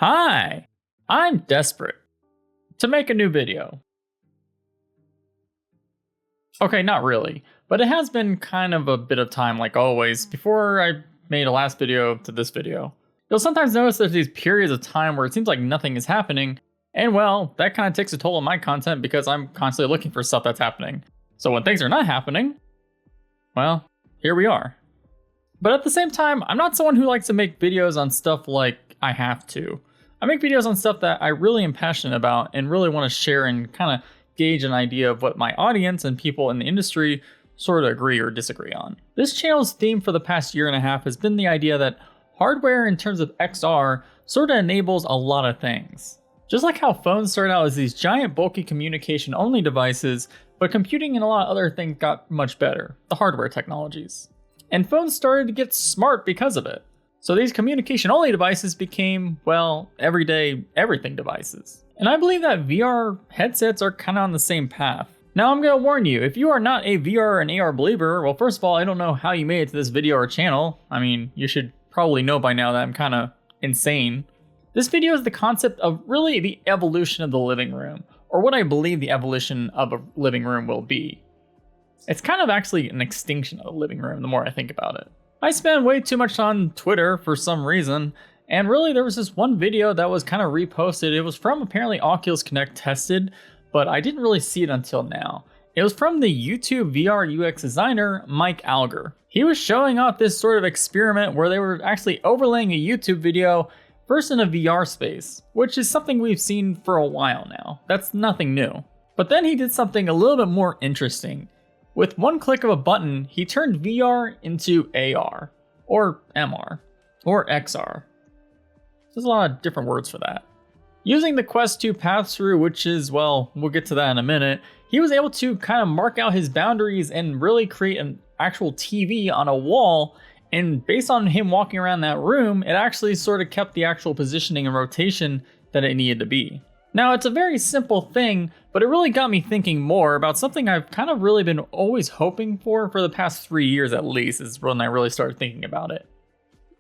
Hi, I'm desperate to make a new video. Okay, not really, but it has been kind of a bit of time, like always, before I made a last video to this video. You'll sometimes notice there's these periods of time where it seems like nothing is happening, and well, that kind of takes a toll on my content because I'm constantly looking for stuff that's happening. So when things are not happening, well, here we are. But at the same time, I'm not someone who likes to make videos on stuff like I have to. I make videos on stuff that I really am passionate about and really want to share and kind of gauge an idea of what my audience and people in the industry sort of agree or disagree on. This channel's theme for the past year and a half has been the idea that hardware in terms of XR sort of enables a lot of things. Just like how phones started out as these giant bulky communication only devices, but computing and a lot of other things got much better, the hardware technologies. And phones started to get smart because of it. So these communication-only devices became, well, everyday everything devices. And I believe that VR headsets are kind of on the same path. Now I'm going to warn you, if you are not a VR and AR believer, well, first of all, I don't know how you made it to this video or channel. I mean, you should probably know by now that I'm kind of insane. This video is the concept of really the evolution of the living room, or what I believe the evolution of a living room will be. It's kind of actually an extinction of the living room the more I think about it. I spend way too much on Twitter for some reason, and really there was this one video that was kind of reposted. It was from apparently Oculus Connect tested, but I didn't really see it until now. It was from the YouTube VR UX designer, Mike Alger. He was showing off this sort of experiment where they were actually overlaying a YouTube video first in a VR space, which is something we've seen for a while now. That's nothing new. But then he did something a little bit more interesting. With one click of a button, he turned VR into AR, or MR, or XR. There's a lot of different words for that. Using the Quest 2 pass-through, which is, well, we'll get to that in a minute, he was able to kind of mark out his boundaries and really create an actual TV on a wall, and based on him walking around that room, it actually sort of kept the actual positioning and rotation that it needed to be. Now, it's a very simple thing, but it really got me thinking more about something I've kind of really been always hoping for the past 3 years at least, is when I really started thinking about it.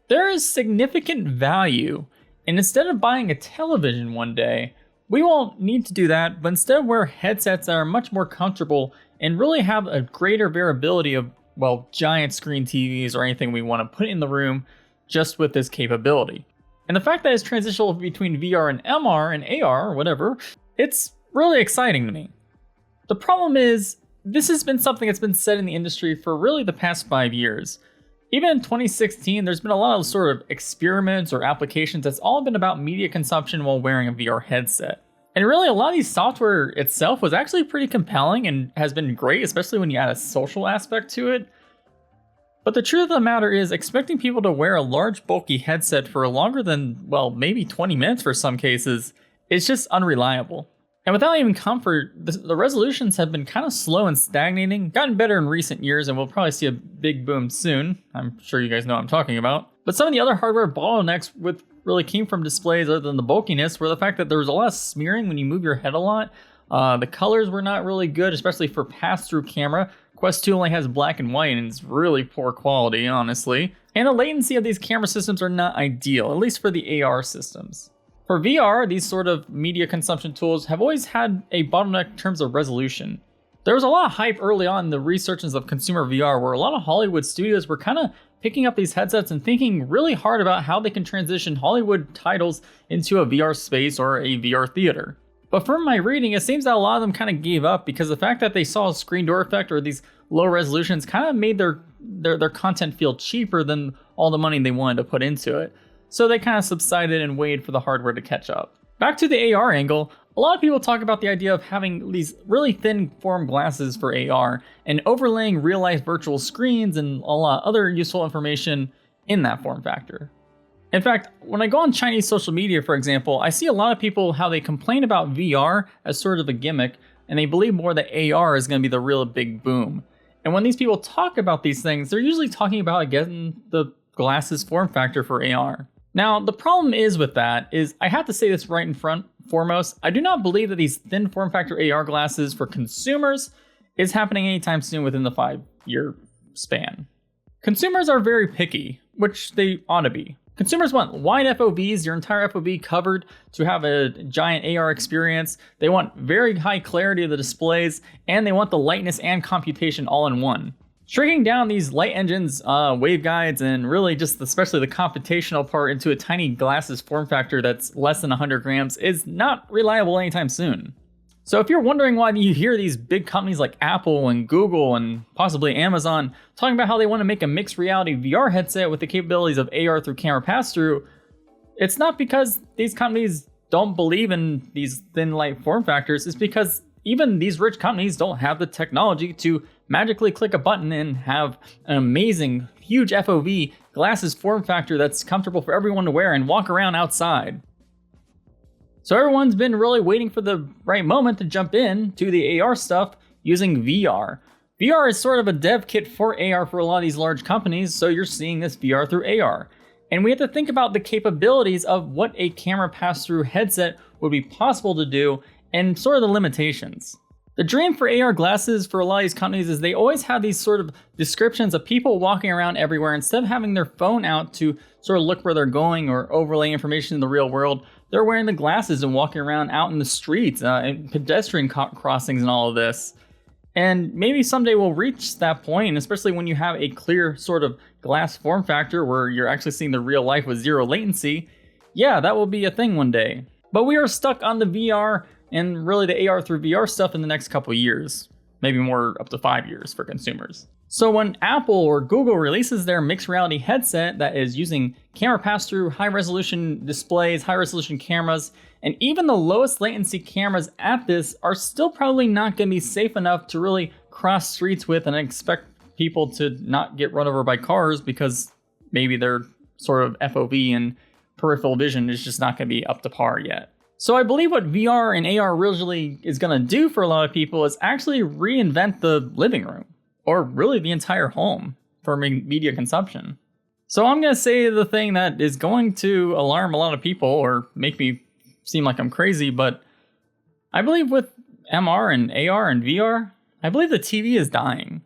There is significant value, and instead of buying a television one day, we won't need to do that, but instead wear headsets that are much more comfortable and really have a greater variability of, well, giant screen TVs or anything we want to put in the room just with this capability. And the fact that it's transitional between VR and MR and AR or whatever, it's really exciting to me. The problem is, this has been something that's been said in the industry for really the past 5 years. Even in 2016, there's been a lot of sort of experiments or applications that's all been about media consumption while wearing a VR headset. And really, a lot of these software itself was actually pretty compelling and has been great, especially when you add a social aspect to it. But the truth of the matter is, expecting people to wear a large bulky headset for longer than, well, maybe 20 minutes for some cases, is just unreliable. And without even comfort, the resolutions have been kind of slow and stagnating, gotten better in recent years, and we'll probably see a big boom soon. I'm sure you guys know what I'm talking about. But some of the other hardware bottlenecks really came from displays other than the bulkiness, were the fact that there was a lot of smearing when you move your head a lot. The colors were not really good, especially for pass-through camera. Quest 2 only has black and white, and it's really poor quality, honestly. And the latency of these camera systems are not ideal, at least for the AR systems. For VR, these sort of media consumption tools have always had a bottleneck in terms of resolution. There was a lot of hype early on in the resurgence of consumer VR, where a lot of Hollywood studios were kind of picking up these headsets and thinking really hard about how they can transition Hollywood titles into a VR space or a VR theater. But from my reading, it seems that a lot of them kind of gave up because the fact that they saw a screen door effect or these low resolutions kind of made their content feel cheaper than all the money they wanted to put into it. So they kind of subsided and waited for the hardware to catch up. Back to the AR angle, a lot of people talk about the idea of having these really thin form glasses for AR and overlaying real-life virtual screens and a lot of other useful information in that form factor. In fact, when I go on Chinese social media, for example, I see a lot of people how they complain about VR as sort of a gimmick, and they believe more that AR is going to be the real big boom. And when these people talk about these things, they're usually talking about getting the glasses form factor for AR. Now, the problem is with that is, I have to say this right in front, foremost, I do not believe that these thin form factor AR glasses for consumers is happening anytime soon within the 5-year span. Consumers are very picky, which they ought to be. Consumers want wide FOVs, your entire FOV covered to have a giant AR experience. They want very high clarity of the displays, and they want the lightness and computation all in one. Shrinking down these light engines, waveguides, and really just especially the computational part into a tiny glasses form factor that's less than 100 grams is not reliable anytime soon. So if you're wondering why you hear these big companies like Apple and Google and possibly Amazon talking about how they want to make a mixed reality VR headset with the capabilities of AR through camera pass-through, it's not because these companies don't believe in these thin light form factors. It's because even these rich companies don't have the technology to magically click a button and have an amazing, huge FOV glasses form factor that's comfortable for everyone to wear and walk around outside. So everyone's been really waiting for the right moment to jump in to the AR stuff using VR. VR is sort of a dev kit for AR for a lot of these large companies, so you're seeing this VR through AR. And we have to think about the capabilities of what a camera pass-through headset would be possible to do and sort of the limitations. The dream for AR glasses for a lot of these companies is they always have these sort of descriptions of people walking around everywhere. Instead of having their phone out to sort of look where they're going or overlay information in the real world, they're wearing the glasses and walking around out in the streets and pedestrian crossings and all of this. And maybe someday we'll reach that point, especially when you have a clear sort of glass form factor where you're actually seeing the real life with zero latency. Yeah, that will be a thing one day. But we are stuck on the VR and really the AR through VR stuff in the next couple years. Maybe more, up to 5 years for consumers. So when Apple or Google releases their mixed reality headset that is using camera pass-through, high-resolution displays, high-resolution cameras, and even the lowest latency cameras at this are still probably not going to be safe enough to really cross streets with and expect people to not get run over by cars because maybe their sort of FOV and peripheral vision is just not going to be up to par yet. So I believe what VR and AR really is going to do for a lot of people is actually reinvent the living room, or really the entire home, for media consumption. So I'm going to say the thing that is going to alarm a lot of people or make me seem like I'm crazy, but I believe with MR and AR and VR, I believe the TV is dying.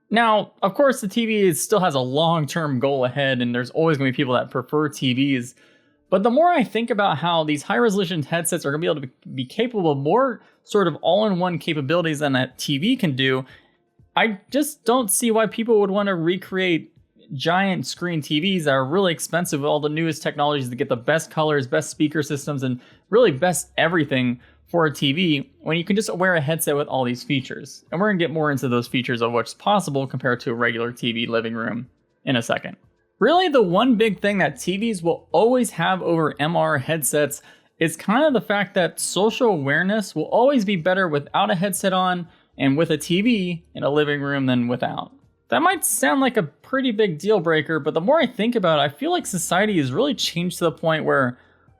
Now, of course, the TV still has a long-term goal ahead, and there's always going to be people that prefer TVs. But the more I think about how these high-resolution headsets are going to be able to be capable of more sort of all-in-one capabilities than a TV can do, I just don't see why people would want to recreate giant screen TVs that are really expensive with all the newest technologies to get the best colors, best speaker systems, and really best everything for a TV when you can just wear a headset with all these features. And we're going to get more into those features of what's possible compared to a regular TV living room in a second. Really, the one big thing that TVs will always have over MR headsets is kind of the fact that social awareness will always be better without a headset on and with a TV in a living room than without. That might sound like a pretty big deal breaker, but the more I think about it, I feel like society has really changed to the point where,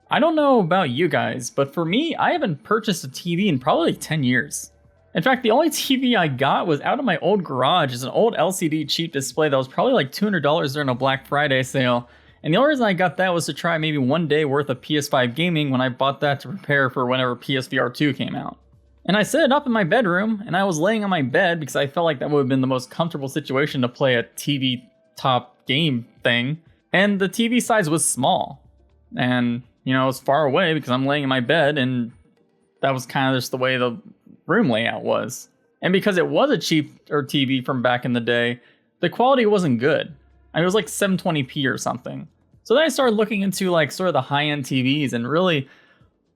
I don't know about you guys, but for me, I haven't purchased a TV in probably 10 years. In fact, the only TV I got was out of my old garage. It's an old LCD cheap display that was probably like $200 during a Black Friday sale. And the only reason I got that was to try maybe one day worth of PS5 gaming when I bought that to prepare for whenever PSVR 2 came out. And I set it up in my bedroom, and I was laying on my bed because I felt like that would have been the most comfortable situation to play a TV top game thing. And the TV size was small. And, you know, it was far away because I'm laying in my bed, and that was kind of just the way the room layout was. And because it was a cheaper TV from back in the day, the quality wasn't good. I mean, it was like 720p or something. So then I started looking into like sort of the high-end TVs, and really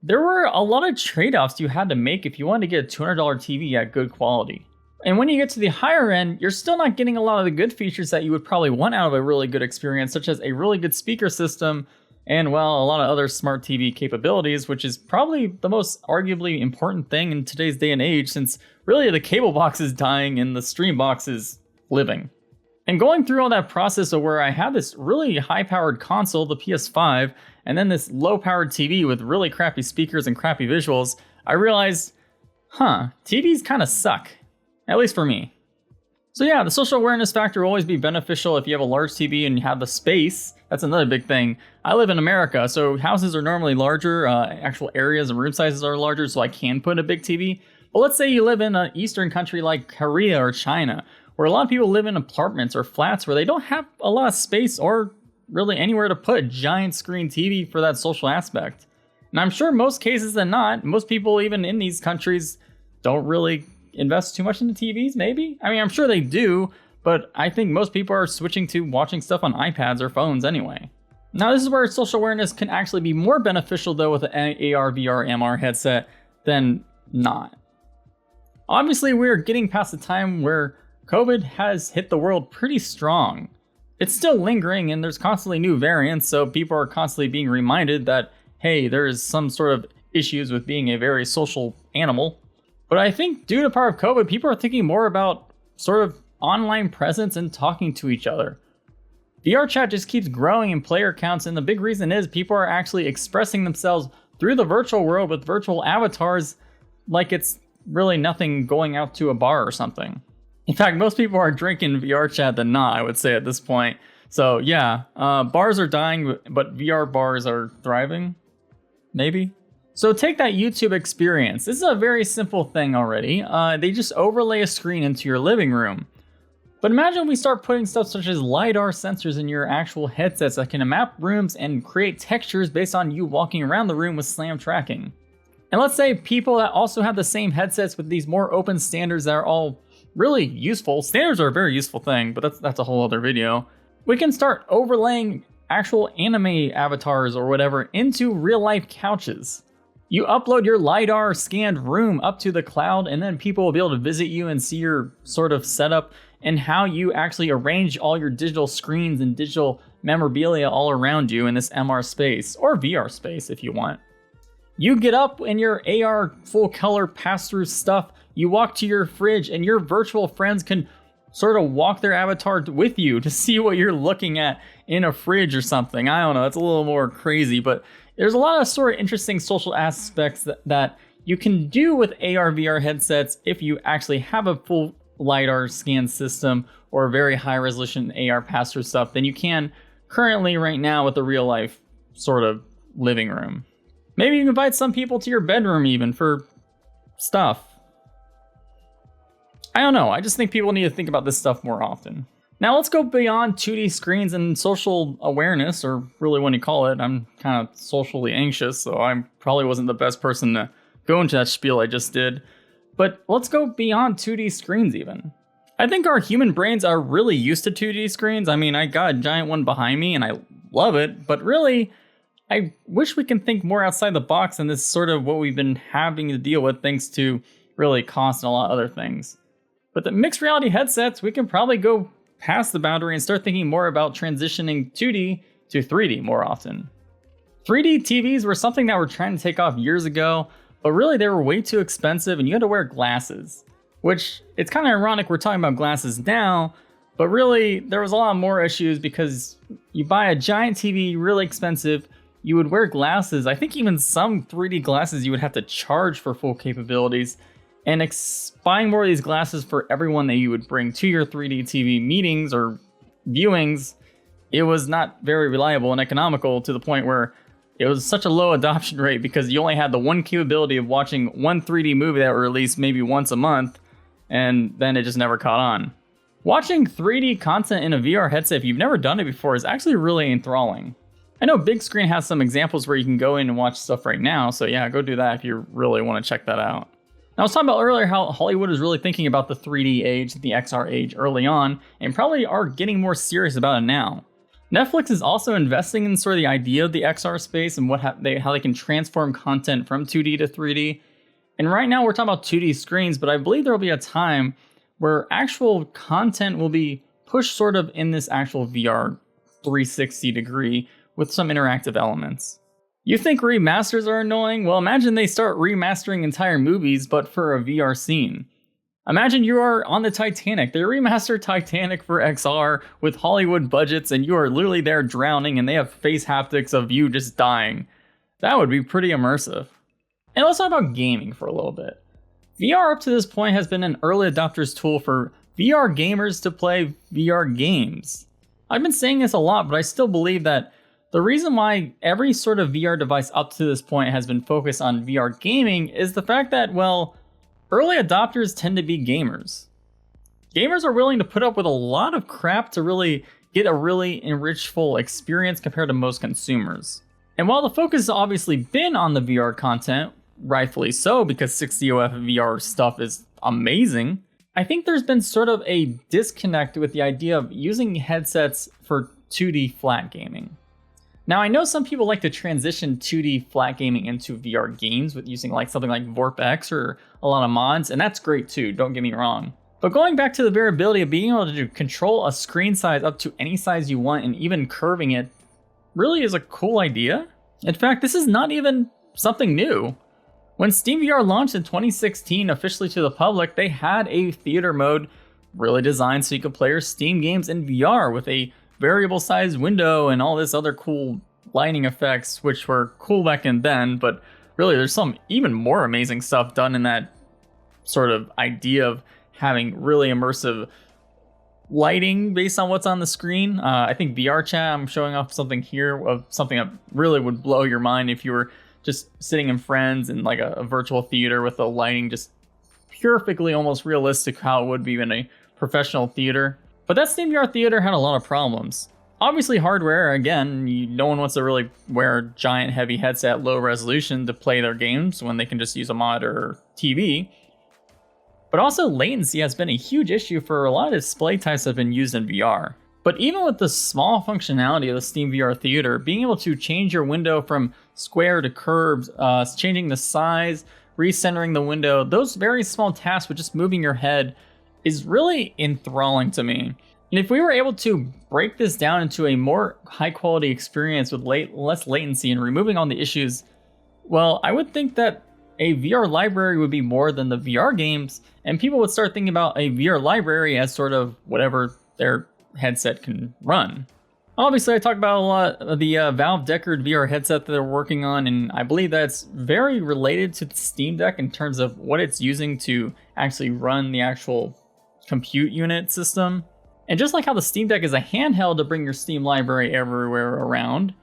there were a lot of trade-offs you had to make if you wanted to get a $200 TV at good quality. And when you get to the higher end, you're still not getting a lot of the good features that you would probably want out of a really good experience, such as a really good speaker system and, well, a lot of other smart TV capabilities, which is probably the most arguably important thing in today's day and age, since really the cable box is dying and the stream box is living. And going through all that process of where I had this really high-powered console, the PS5, and then this low-powered TV with really crappy speakers and crappy visuals, I realized, TVs kind of suck. At least for me. So yeah, the social awareness factor will always be beneficial if you have a large TV and you have the space. That's another big thing. I live in America, so houses are normally larger, actual areas and room sizes are larger, so I can put a big TV. But let's say you live in an eastern country like Korea or China, where a lot of people live in apartments or flats where they don't have a lot of space or really anywhere to put a giant screen TV for that social aspect. And I'm sure most cases than not, most people even in these countries don't really invest too much into TVs, maybe? I mean, I'm sure they do, but I think most people are switching to watching stuff on iPads or phones anyway. Now, this is where social awareness can actually be more beneficial though with an AR, VR, MR headset than not. Obviously, we're getting past the time where COVID has hit the world pretty strong. It's still lingering and there's constantly new variants, so people are constantly being reminded that, hey, there is some sort of issues with being a very social animal. But I think due to part of COVID, people are thinking more about sort of online presence and talking to each other. VR chat just keeps growing in player counts, and the big reason is people are actually expressing themselves through the virtual world with virtual avatars like it's really nothing going out to a bar or something. In fact, most people are drinking VR chat than not, I would say at this point. So yeah, bars are dying, but VR bars are thriving, maybe? So take that YouTube experience. This is a very simple thing already. They just overlay a screen into your living room. But imagine we start putting stuff such as LiDAR sensors in your actual headsets that can map rooms and create textures based on you walking around the room with SLAM tracking. And let's say people that also have the same headsets with these more open standards that are all really useful. Standards are a very useful thing, but that's a whole other video. We can start overlaying actual anime avatars or whatever into real life couches. You upload your LiDAR scanned room up to the cloud, and then people will be able to visit you and see your sort of setup and how you actually arrange all your digital screens and digital memorabilia all around you in this MR space, or VR space if you want. You get up in your AR full color pass-through stuff, you walk to your fridge, and your virtual friends can sort of walk their avatar with you to see what you're looking at in a fridge or something. I don't know, it's a little more crazy, but there's a lot of sort of interesting social aspects that you can do with AR, VR headsets if you actually have a full LiDAR scan system or very high resolution AR pass-through stuff than you can currently right now with the real life sort of living room. Maybe you can invite some people to your bedroom even for stuff. I don't know, I just think people need to think about this stuff more often. Now let's go beyond 2D screens and social awareness, or really what you call it. I'm kind of socially anxious, so I probably wasn't the best person to go into that spiel I just did. But let's go beyond 2D screens even. I think our human brains are really used to 2D screens. I mean, I got a giant one behind me and I love it, but really, I wish we can think more outside the box, and this is sort of what we've been having to deal with thanks to really cost and a lot of other things. But the mixed reality headsets, we can probably go past the boundary and start thinking more about transitioning 2D to 3D more often. 3D TVs were something that were trying to take off years ago, but really they were way too expensive and you had to wear glasses. Which, it's kind of ironic we're talking about glasses now, but really there was a lot more issues because you buy a giant TV, really expensive, you would wear glasses. I think even some 3D glasses you would have to charge for full capabilities. And buying more of these glasses for everyone that you would bring to your 3D TV meetings or viewings, it was not very reliable and economical to the point where it was such a low adoption rate because you only had the one capability of watching one 3D movie that were released maybe once a month, and then it just never caught on. Watching 3D content in a VR headset, if you've never done it before, is actually really enthralling. I know Big Screen has some examples where you can go in and watch stuff right now, so yeah, go do that if you really want to check that out. Now, I was talking about earlier how Hollywood is really thinking about the 3D age, the XR age early on, and probably are getting more serious about it now. Netflix is also investing in sort of the idea of the XR space and how they can transform content from 2D to 3D. And right now we're talking about 2D screens, but I believe there will be a time where actual content will be pushed sort of in this actual VR 360 degree with some interactive elements. You think remasters are annoying? Well, imagine they start remastering entire movies, but for a VR scene. Imagine you are on the Titanic. They remastered Titanic for XR with Hollywood budgets, and you are literally there drowning, and they have face haptics of you just dying. That would be pretty immersive. And let's talk about gaming for a little bit. VR up to this point has been an early adopter's tool for VR gamers to play VR games. I've been saying this a lot, but I still believe that the reason why every sort of VR device up to this point has been focused on VR gaming is the fact that, well, early adopters tend to be gamers. Gamers are willing to put up with a lot of crap to really get a really enrichful experience compared to most consumers. And while the focus has obviously been on the VR content, rightfully so because 60OF VR stuff is amazing, I think there's been sort of a disconnect with the idea of using headsets for 2D flat gaming. Now, I know some people like to transition 2D flat gaming into VR games with using like something like WebXR or a lot of mods, and that's great too, don't get me wrong. But going back to the variability of being able to control a screen size up to any size you want and even curving it really is a cool idea. In fact, this is not even something new. When SteamVR launched in 2016 officially to the public, they had a theater mode really designed so you could play your Steam games in VR with a variable size window and all this other cool lighting effects, which were cool back then, but really there's some even more amazing stuff done in that sort of idea of having really immersive lighting based on what's on the screen. I think VR chat, I'm showing off something here of something that really would blow your mind if you were just sitting in friends in like a virtual theater with the lighting just perfectly almost realistic how it would be in a professional theater. But that SteamVR theater had a lot of problems. Obviously hardware, again, no one wants to really wear a giant heavy headset low resolution to play their games when they can just use a mod or TV. But also latency has been a huge issue for a lot of display types that have been used in VR. But even with the small functionality of the SteamVR theater, being able to change your window from square to curved, changing the size, recentering the window, those very small tasks with just moving your head is really enthralling to me. And if we were able to break this down into a more high quality experience with less latency and removing all the issues, well, I would think that a VR library would be more than the VR games, and people would start thinking about a VR library as sort of whatever their headset can run. Obviously, I talk about a lot of the Valve Deckard VR headset that they're working on, and I believe that's very related to the Steam Deck in terms of what it's using to actually run the actual compute unit system. And just like how the Steam Deck is a handheld to bring your Steam library everywhere around,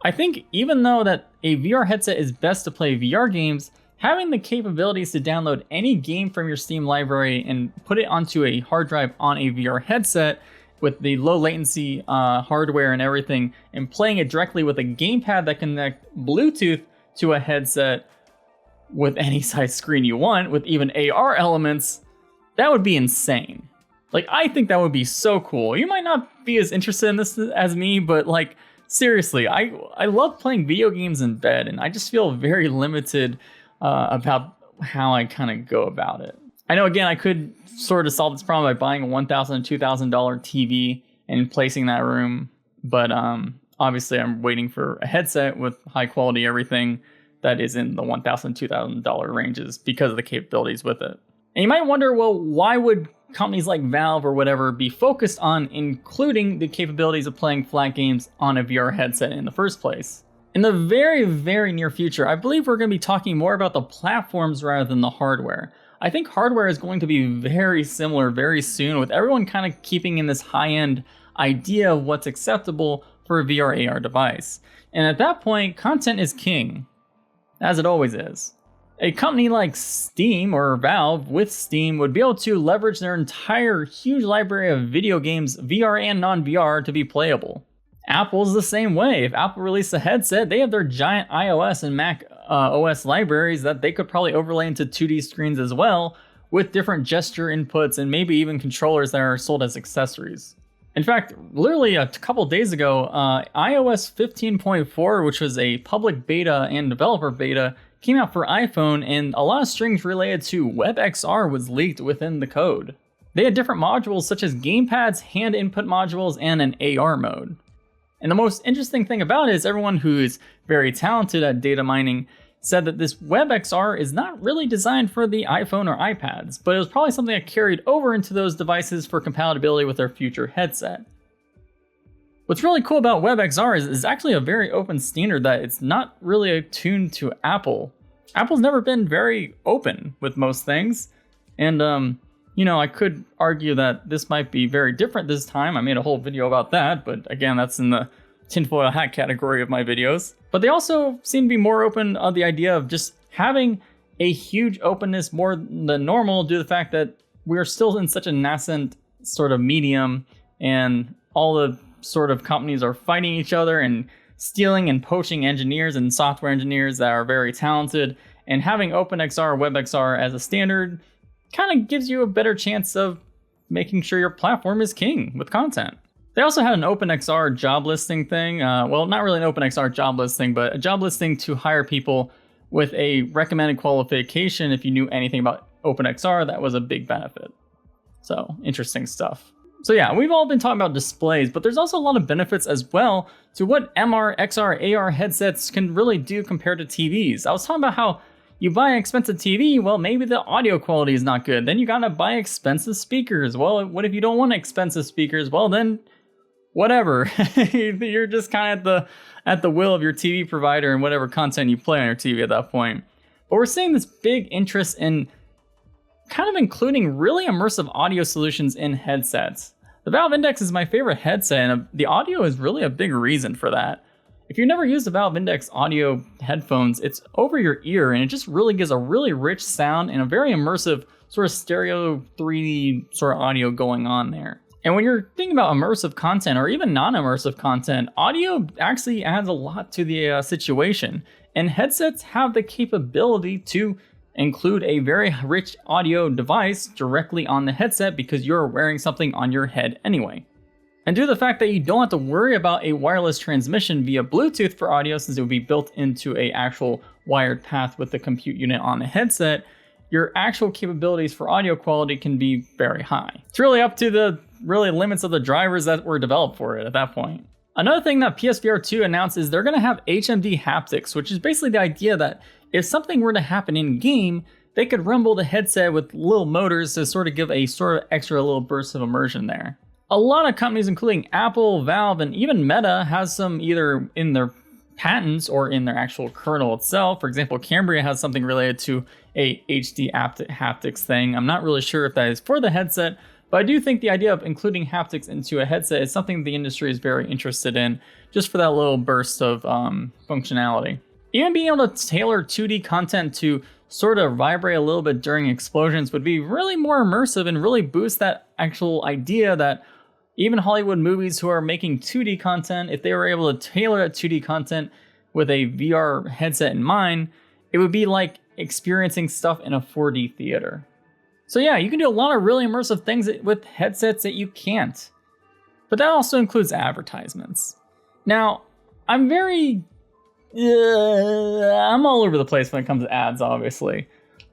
I think even though that a VR headset is best to play VR games, having the capabilities to download any game from your Steam library and put it onto a hard drive on a VR headset with the low latency hardware and everything, and playing it directly with a gamepad that connects Bluetooth to a headset with any size screen you want, with even AR elements, that would be insane. Like, I think that would be so cool. You might not be as interested in this as me, but like, seriously, I love playing video games in bed, and I just feel very limited about how I kind of go about it. I know, again, I could sort of solve this problem by buying a $1,000, $2,000 TV and placing that room, but obviously I'm waiting for a headset with high quality everything that is in the $1,000, $2,000 ranges because of the capabilities with it. And you might wonder, well, why would companies like Valve or whatever be focused on including the capabilities of playing flat games on a VR headset in the first place? In the very, very near future, I believe we're going to be talking more about the platforms rather than the hardware. I think hardware is going to be very similar very soon, with everyone kind of keeping in this high-end idea of what's acceptable for a VR AR device. And at that point, content is king, as it always is. A company like Steam or Valve with Steam would be able to leverage their entire huge library of video games, VR and non-VR, to be playable. Apple's the same way. If Apple released a headset, they have their giant iOS and Mac OS libraries that they could probably overlay into 2D screens as well, with different gesture inputs and maybe even controllers that are sold as accessories. In fact, literally a couple days ago, iOS 15.4, which was a public beta and developer beta, came out for iPhone, and a lot of strings related to WebXR was leaked within the code. They had different modules such as gamepads, hand input modules, and an AR mode. And the most interesting thing about it is everyone who is very talented at data mining said that this WebXR is not really designed for the iPhone or iPads, but it was probably something that carried over into those devices for compatibility with their future headset. What's really cool about WebXR is it's actually a very open standard that it's not really attuned to Apple. Apple's never been very open with most things, and I could argue that this might be very different this time. I made a whole video about that, but again, that's in the tinfoil hat category of my videos. But they also seem to be more open on the idea of just having a huge openness more than normal due to the fact that we're still in such a nascent sort of medium, and all the sort of companies are fighting each other and stealing and poaching engineers and software engineers that are very talented. And having OpenXR, WebXR as a standard kind of gives you a better chance of making sure your platform is king with content. They also had an OpenXR job listing thing. Well, not really an OpenXR job listing, but a job listing to hire people with a recommended qualification. If you knew anything about OpenXR, that was a big benefit. So interesting stuff. So yeah, we've all been talking about displays, but there's also a lot of benefits as well to what MR, XR, AR headsets can really do compared to TVs. I was talking about how you buy an expensive TV, well, maybe the audio quality is not good. Then you gotta buy expensive speakers. Well, what if you don't want expensive speakers? Well, then whatever. You're just kind of at the will of your TV provider and whatever content you play on your TV at that point. But we're seeing this big interest in kind of including really immersive audio solutions in headsets. The Valve Index is my favorite headset, and the audio is really a big reason for that. If you've never used the Valve Index audio headphones, it's over your ear, and it just really gives a really rich sound and a very immersive sort of stereo 3D sort of audio going on there. And when you're thinking about immersive content or even non-immersive content, audio actually adds a lot to the situation. And headsets have the capability to include a very rich audio device directly on the headset because you're wearing something on your head anyway. And due to the fact that you don't have to worry about a wireless transmission via Bluetooth for audio, since it would be built into an actual wired path with the compute unit on the headset, your actual capabilities for audio quality can be very high. It's really up to the limits of the drivers that were developed for it at that point. Another thing that PSVR 2 announced is they're going to have HMD haptics, which is basically the idea that if something were to happen in game, they could rumble the headset with little motors to sort of give a sort of extra little burst of immersion there. A lot of companies, including Apple, Valve, and even Meta, has some either in their patents or in their actual kernel itself. For example, Cambria has something related to a HD haptics thing. I'm not really sure if that is for the headset, but I do think the idea of including haptics into a headset is something the industry is very interested in, just for that little burst of functionality. Even being able to tailor 2D content to sort of vibrate a little bit during explosions would be really more immersive and really boost that actual idea that even Hollywood movies who are making 2D content, if they were able to tailor that 2D content with a VR headset in mind, it would be like experiencing stuff in a 4D theater. So yeah, you can do a lot of really immersive things with headsets that you can't. But that also includes advertisements. Now, I'm all over the place when it comes to ads, obviously.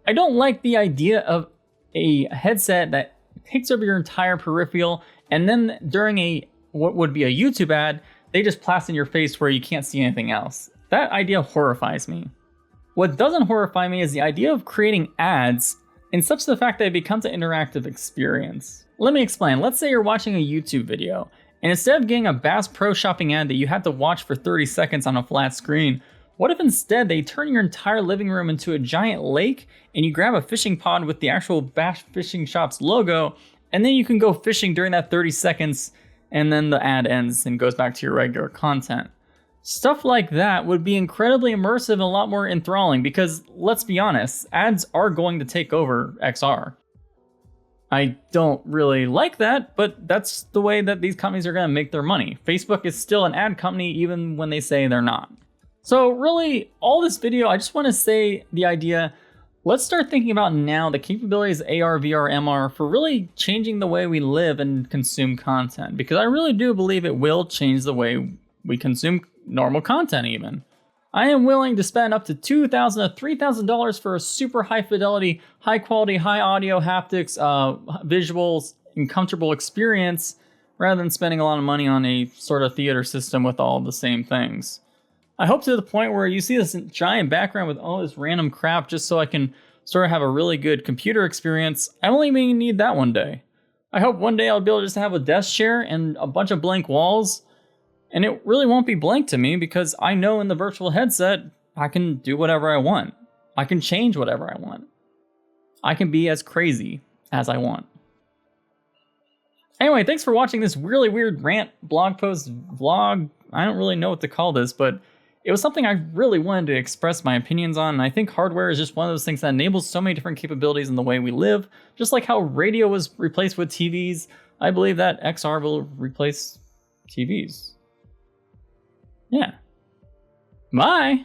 I don't like the idea of a headset that takes over your entire peripheral, and then during what would be a YouTube ad, they just plaster in your face where you can't see anything else. That idea horrifies me. What doesn't horrify me is the idea of creating ads in such the fact that it becomes an interactive experience. Let me explain. Let's say you're watching a YouTube video, and instead of getting a Bass Pro Shopping ad that you have to watch for 30 seconds on a flat screen, what if instead they turn your entire living room into a giant lake and you grab a fishing pod with the actual Bass Fishing Shop's logo, and then you can go fishing during that 30 seconds, and then the ad ends and goes back to your regular content. Stuff like that would be incredibly immersive and a lot more enthralling because, let's be honest, ads are going to take over XR. I don't really like that, but that's the way that these companies are going to make their money. Facebook is still an ad company even when they say they're not. So really, all this video, I just want to say the idea, let's start thinking about now the capabilities of AR, VR, MR for really changing the way we live and consume content, because I really do believe it will change the way we consume normal content even. I am willing to spend up to $2,000 to $3,000 for a super high fidelity, high quality, high audio, haptics, visuals, and comfortable experience rather than spending a lot of money on a sort of theater system with all the same things. I hope to the point where you see this giant background with all this random crap just so I can sort of have a really good computer experience. I only may need that one day. I hope one day I'll be able to just have a desk chair and a bunch of blank walls. And it really won't be blank to me because I know in the virtual headset, I can do whatever I want. I can change whatever I want. I can be as crazy as I want. Anyway, thanks for watching this really weird rant, blog post, vlog. I don't really know what to call this, but it was something I really wanted to express my opinions on. And I think hardware is just one of those things that enables so many different capabilities in the way we live. Just like how radio was replaced with TVs, I believe that XR will replace TVs. Yeah. Bye.